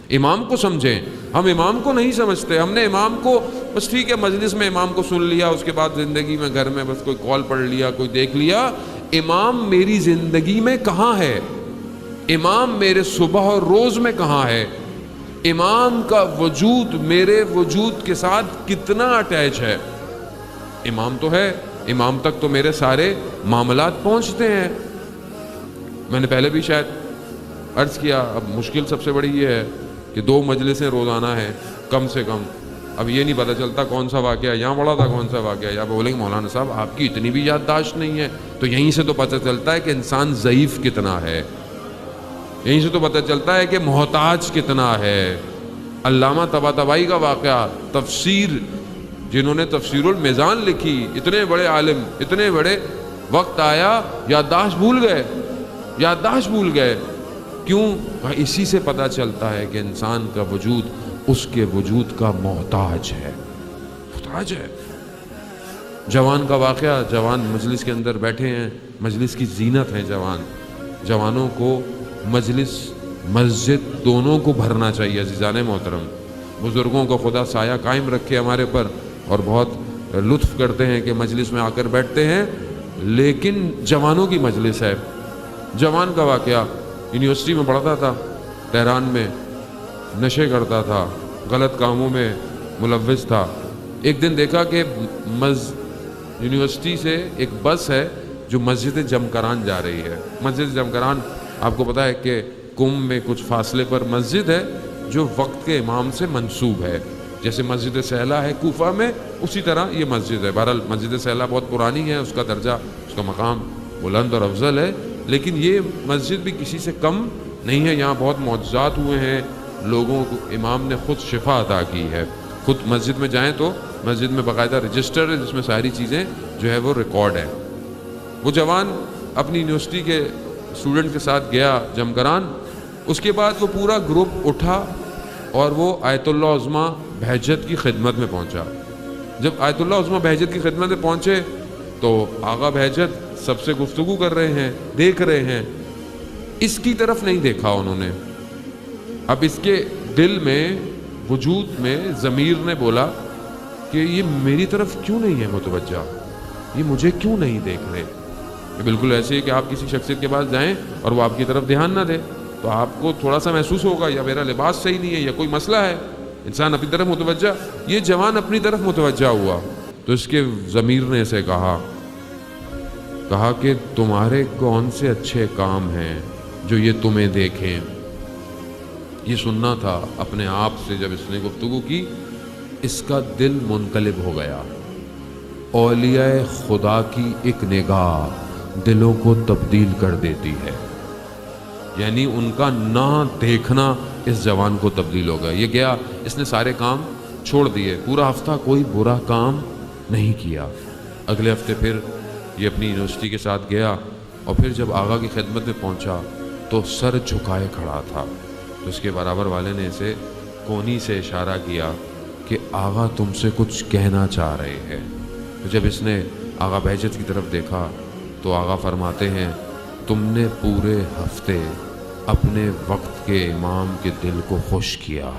امام کو سمجھیں. ہم امام کو نہیں سمجھتے. ہم نے امام کو بس ٹھیک ہے مجلس میں امام کو سن لیا, اس کے بعد زندگی میں گھر میں بس کوئی کال پڑھ لیا, کوئی دیکھ لیا. امام میری زندگی میں کہاں ہے؟ امام میرے صبح اور روز میں کہاں ہے؟ امام کا وجود میرے وجود کے ساتھ کتنا اٹیچ ہے؟ امام تو ہے, امام تک تو میرے سارے معاملات پہنچتے ہیں. میں نے پہلے بھی شاید عرض کیا, اب مشکل سب سے بڑی یہ ہے کہ 2 مجلسیں روزانہ ہیں کم سے کم. اب یہ نہیں پتہ چلتا کون سا واقعہ یہاں پڑا تھا, کون سا واقعہ. یا بولیں گے مولانا صاحب آپ کی اتنی بھی یادداشت نہیں ہے. تو یہیں سے تو پتہ چلتا ہے کہ انسان ضعیف کتنا ہے, یہیں سے تو پتہ چلتا ہے کہ محتاج کتنا ہے. علامہ طباطبائی کا واقعہ, تفسیر جنہوں نے تفسیر المیزان لکھی, اتنے بڑے عالم, اتنے بڑے, وقت آیا یادداشت بھول گئے. کیوں؟ اسی سے پتہ چلتا ہے کہ انسان کا وجود اس کے وجود کا محتاج ہے. جوان کا واقعہ, جوان مجلس کے اندر بیٹھے ہیں, مجلس کی زینت ہیں جوانوں کو مجلس مسجد دونوں کو بھرنا چاہیے. عزیزان محترم, بزرگوں کو خدا سایہ قائم رکھے ہمارے پر, اور بہت لطف کرتے ہیں کہ مجلس میں آ کر بیٹھتے ہیں, لیکن جوانوں کی مجلس ہے. جوان کا واقعہ, یونیورسٹی میں پڑھتا تھا تہران میں, نشے کرتا تھا, غلط کاموں میں ملوث تھا. ایک دن دیکھا کہ یونیورسٹی سے ایک بس ہے جو مسجد جمکران جا رہی ہے. مسجد جمکران آپ کو پتہ ہے کہ قم میں کچھ فاصلے پر مسجد ہے جو وقت کے امام سے منسوب ہے. جیسے مسجد سہلا ہے کوفہ میں, اسی طرح یہ مسجد ہے. بہرحال مسجد سہلا بہت پرانی ہے, اس کا درجہ, اس کا مقام بلند اور افضل ہے, لیکن یہ مسجد بھی کسی سے کم نہیں ہے. یہاں بہت معجزات ہوئے ہیں, لوگوں کو امام نے خود شفا عطا کی ہے. خود مسجد میں جائیں تو مسجد میں باقاعدہ رجسٹر ہے جس میں ساری چیزیں جو ہے وہ ریکارڈ ہے. وہ جوان اپنی یونیورسٹی کے اسٹوڈنٹ کے ساتھ گیا جمکران. اس کے بعد وہ پورا گروپ اٹھا اور وہ آیت اللہ عظمیٰ بہجت کی خدمت میں پہنچا. جب آیت اللہ عظمیٰ بہجت کی خدمت میں پہنچے تو آغا بہجت سب سے گفتگو کر رہے ہیں, دیکھ رہے ہیں. اس کی طرف نہیں دیکھا انہوں نے. اب اس کے دل میں, وجود میں ضمیر نے بولا کہ یہ میری طرف کیوں نہیں ہے متوجہ, یہ مجھے کیوں نہیں دیکھ رہے. یہ بالکل ایسے ہی کہ آپ کسی شخصیت کے پاس جائیں اور وہ آپ کی طرف دھیان نہ دے تو آپ کو تھوڑا سا محسوس ہوگا یا میرا لباس صحیح نہیں ہے یا کوئی مسئلہ ہے. انسان اپنی طرف متوجہ, یہ جوان اپنی طرف متوجہ ہوا تو اس کے ضمیر نے اسے کہا کہ تمہارے کون سے اچھے کام ہیں جو یہ تمہیں دیکھیں. یہ سننا تھا اپنے آپ سے. جب اس نے گفتگو کی اس کا دل منقلب ہو گیا. اولیاء خدا کی ایک نگاہ دلوں کو تبدیل کر دیتی ہے. یعنی ان کا نہ دیکھنا اس جوان کو تبدیل ہو گیا. یہ گیا, اس نے سارے کام چھوڑ دیے, پورا ہفتہ کوئی برا کام نہیں کیا. اگلے ہفتے پھر یہ اپنی یونیورسٹی کے ساتھ گیا اور پھر جب آغا کی خدمت میں پہنچا تو سر جھکائے کھڑا تھا. تو اس کے برابر والے نے اسے کونی سے اشارہ کیا کہ آغا تم سے کچھ کہنا چاہ رہے ہیں. تو جب اس نے آغا بہجت کی طرف دیکھا تو آغا فرماتے ہیں تم نے پورے ہفتے اپنے وقت کے امام کے دل کو خوش کیا.